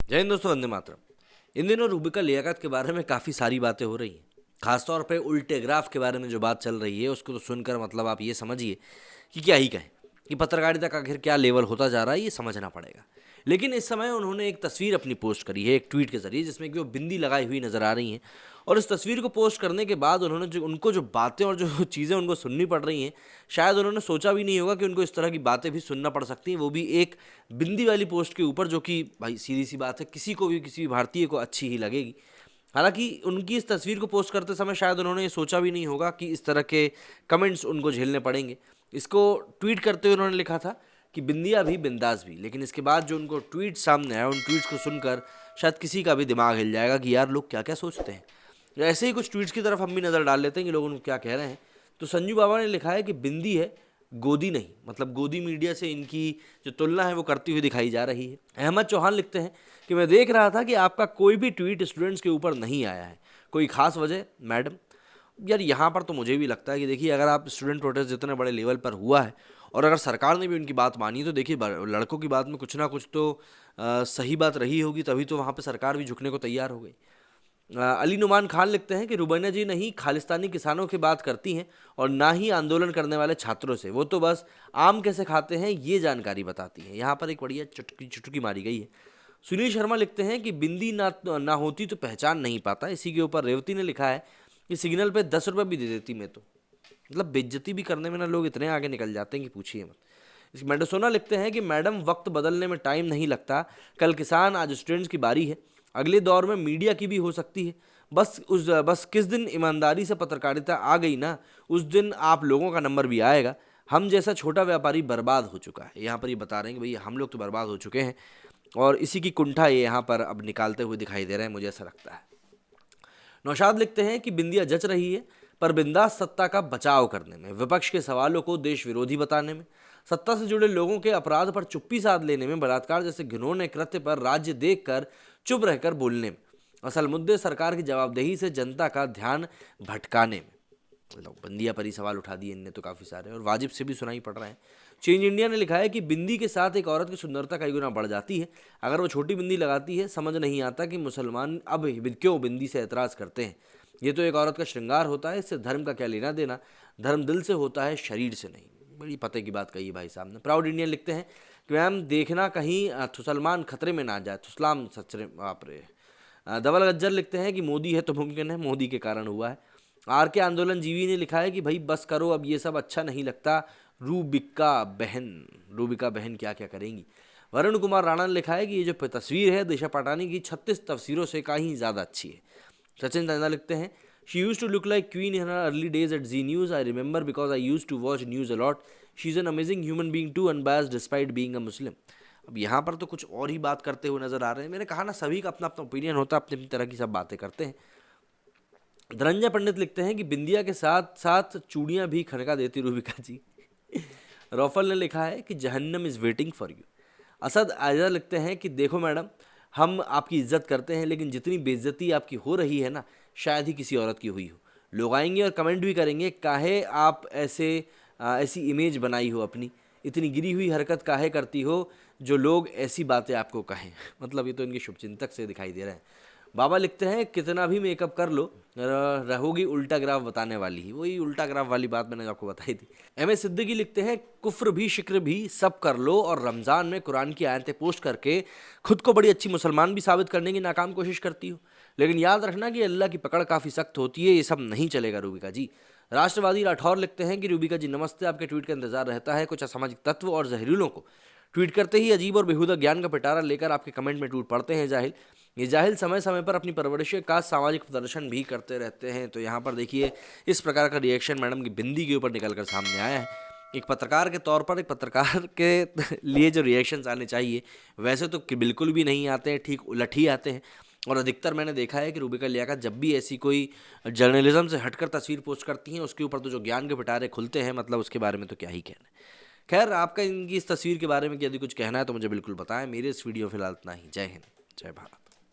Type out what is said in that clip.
जय हिंद दोस्तों, वंदे मातरम। इन दिनों रूबिका लियाकत के बारे में काफ़ी सारी बातें हो रही हैं। खासतौर पे उल्टे ग्राफ के बारे में जो बात चल रही है उसको तो सुनकर मतलब आप ये समझिए कि क्या ही कहें कि पत्रकारिता का आखिर क्या लेवल होता जा रहा है, ये समझना पड़ेगा। लेकिन इस समय उन्होंने एक तस्वीर अपनी पोस्ट करी है एक ट्वीट के जरिए, जिसमें कि वो बिंदी लगाई हुई नजर आ रही हैं। और इस तस्वीर को पोस्ट करने के बाद उन्होंने जो बातें और जो चीज़ें उनको सुननी पड़ रही हैं, शायद उन्होंने सोचा भी नहीं होगा कि उनको इस तरह की बातें भी सुनना पड़ सकती हैं, वो भी एक बिंदी वाली पोस्ट के ऊपर, जो कि भाई सीधी सी बात है, किसी को भी, किसी भी भारतीय को अच्छी ही लगेगी। हालांकि उनकी इस तस्वीर को पोस्ट करते समय शायद उन्होंने ये सोचा भी नहीं होगा कि इस तरह के कमेंट्स उनको झेलने पड़ेंगे। इसको ट्वीट करते हुए उन्होंने लिखा था कि बिंदिया भी बिंदास भी। लेकिन इसके बाद जो उनको ट्वीट सामने आया, उन ट्वीट्स को सुनकर शायद किसी का भी दिमाग हिल जाएगा कि यार लोग क्या क्या सोचते हैं। ऐसे ही कुछ ट्वीट्स की तरफ हम भी नज़र डाल लेते हैं कि लोग उनको क्या कह रहे हैं। तो संजू बाबा ने लिखा है कि बिंदी है, गोदी नहीं। मतलब गोदी मीडिया से इनकी जो तुलना है वो करती हुई दिखाई जा रही है। अहमद चौहान लिखते हैं कि मैं देख रहा था कि आपका कोई भी ट्वीट स्टूडेंट्स के ऊपर नहीं आया है, कोई खास वजह मैडम? यार यहाँ पर तो मुझे भी लगता है कि देखिए, अगर आप स्टूडेंट प्रोटेस्ट जितने बड़े लेवल पर हुआ है और अगर सरकार ने भी उनकी बात मानी, तो देखिए लड़कों की बात में कुछ ना कुछ तो सही बात रही होगी, तभी तो वहाँ पर सरकार भी झुकने को तैयार हो गई। अली नुमान खान लिखते हैं कि रुबैना जी नहीं खालिस्तानी किसानों की बात करती हैं और ना ही आंदोलन करने वाले छात्रों से, वो तो बस आम कैसे खाते हैं ये जानकारी बताती हैं। यहाँ पर एक बढ़िया चुटकी मारी गई है। सुनील शर्मा लिखते हैं कि बिंदी ना होती तो पहचान नहीं पाता। इसी के ऊपर रेवती ने लिखा है कि सिग्नल पे 10 रुपये भी दे देती मैं तो। मतलब बेइज्जती भी करने में ना लोग इतने आगे निकल जाते हैं कि पूछिए मत। इस मेडोसोना लिखते हैं कि मैडम वक्त बदलने में टाइम नहीं लगता, कल किसान आज स्टूडेंट्स की बारी है, अगले दौर में मीडिया की भी हो सकती है। बस किस दिन ईमानदारी से पत्रकारिता आ गई ना, उस दिन आप लोगों का नंबर भी आएगा। हम जैसा छोटा व्यापारी बर्बाद हो चुका है। यहाँ पर ये बता रहे हैं कि भैया हम लोग तो बर्बाद हो चुके हैं, और इसी की कुंठा ये यहाँ पर अब निकालते हुए दिखाई दे रहे हैं, मुझे ऐसा लगता है। नौशाद लिखते हैं कि बिंदिया जच रही है, पर बिंदास सत्ता का बचाव करने में, विपक्ष के सवालों को देश विरोधी बताने में, सत्ता से जुड़े लोगों के अपराध पर चुप्पी साध लेने में, बलात्कार जैसे घिनौने कृत्य पर राज्य देखकर चुप रहकर बोलने में, असल मुद्दे सरकार की जवाबदेही से जनता का ध्यान भटकाने में। मतलब बिंदिया पर ही सवाल उठा दिए इनने तो काफ़ी सारे, और वाजिब से भी सुनाई पड़ रहे हैं। चेंज इंडिया ने लिखा है कि बिंदी के साथ एक औरत की सुंदरता कई गुना बढ़ जाती है अगर वो छोटी बिंदी लगाती है। समझ नहीं आता कि मुसलमान अब क्यों बिंदी से एतराज़ करते हैं। ये तो एक औरत का श्रृंगार होता है, इससे धर्म का क्या लेना देना। धर्म दिल से होता है, शरीर से नहीं। बड़ी पते की बात कही भाई साहब ने। प्राउड इंडियन लिखते हैं कि मैम देखना कहीं मुसलमान खतरे में ना जाए, तुस्लाम सचरे बाप रे। धवल गज्जर लिखते हैं कि मोदी है तो मुमकिन है, मोदी के कारण हुआ है। आर के आंदोलन जीवी ने लिखा है कि भाई बस करो अब, ये सब अच्छा नहीं लगता। रूबिका बहन क्या क्या करेंगी। वरुण कुमार राणा ने लिखा है कि ये जो तस्वीर है दिशा पटानी की 36 तस्वीरों से कहीं ज़्यादा अच्छी है। सचिन तंदा लिखते हैं she use to look like queen in her early days at Zee News. I remember because I use to watch news a lot. She is an amazing human being too unbiased despite being a Muslim. अब यहाँ पर तो कुछ और ही बात करते हुए नजर आ रहे हैं। मैंने कहा ना, सभी का अपना अपना ओपिनियन होता है, अपनी अपनी तरह की सब बातें करते हैं। धनंजय पंडित लिखते हैं कि बिंदिया के साथ साथ चूड़ियाँ भी खनका देती रूबिका जी। रौफल ने लिखा है कि जहन्नम is waiting for you. Asad Aiza लिखते हैं कि देखो मैडम, हम आपकी इज्जत करते हैं, लेकिन जितनी बेइज्जती आपकी हो रही है ना, शायद ही किसी औरत की हुई हो। लोग आएंगे और कमेंट भी करेंगे, काहे आप ऐसी इमेज बनाई हो अपनी, इतनी गिरी हुई हरकत काहे करती हो जो लोग ऐसी बातें आपको कहें। मतलब ये तो इनके शुभचिंतक से दिखाई दे रहे हैं। बाबा लिखते हैं कितना भी मेकअप कर लो रहोगी उल्टा ग्राफ बताने वाली ही। वही उल्टा ग्राफ वाली बात मैंने आपको बताई थी। एम ए सिद्दीकी लिखते हैं कुफ्र भी शिक्र भी सब कर लो और रमज़ान में कुरान की आयतें पोस्ट करके खुद को बड़ी अच्छी मुसलमान भी साबित करने की नाकाम कोशिश करती हो। लेकिन याद रखना कि अल्लाह की पकड़ काफ़ी सख्त होती है, ये सब नहीं चलेगा रूबिका जी। राष्ट्रवादी राठौर लिखते हैं कि रूबिका जी नमस्ते, आपके ट्वीट का इंतजार रहता है। कुछ असामाजिक तत्व और जहरीलों को ट्वीट करते ही अजीब और बेहुदा ज्ञान का पिटारा लेकर आपके कमेंट में ट्वीट पढ़ते हैं जाहिल। ये जाहिल समय समय पर अपनी परवरिश का सामाजिक प्रदर्शन भी करते रहते हैं। तो यहाँ पर देखिए, इस प्रकार का रिएक्शन मैडम की बिंदी के ऊपर निकल कर सामने आया है। एक पत्रकार के तौर पर, एक पत्रकार के लिए जो रिएक्शंस आने चाहिए वैसे तो बिल्कुल भी नहीं आते हैं, ठीक उलट ही आते हैं। और अधिकतर मैंने देखा है कि रूबिका लियाकत जब भी ऐसी कोई जर्नलिज्म से हटकर तस्वीर पोस्ट करती हैं, उसके ऊपर तो जो ज्ञान के पिटारे खुलते हैं, मतलब उसके बारे में तो क्या ही कहना है। खैर, आपका इनकी इस तस्वीर के बारे में यदि कुछ कहना है तो मुझे बिल्कुल बताएं। मेरे इस वीडियो फिलहाल इतना ही। जय हिंद, जय भारत।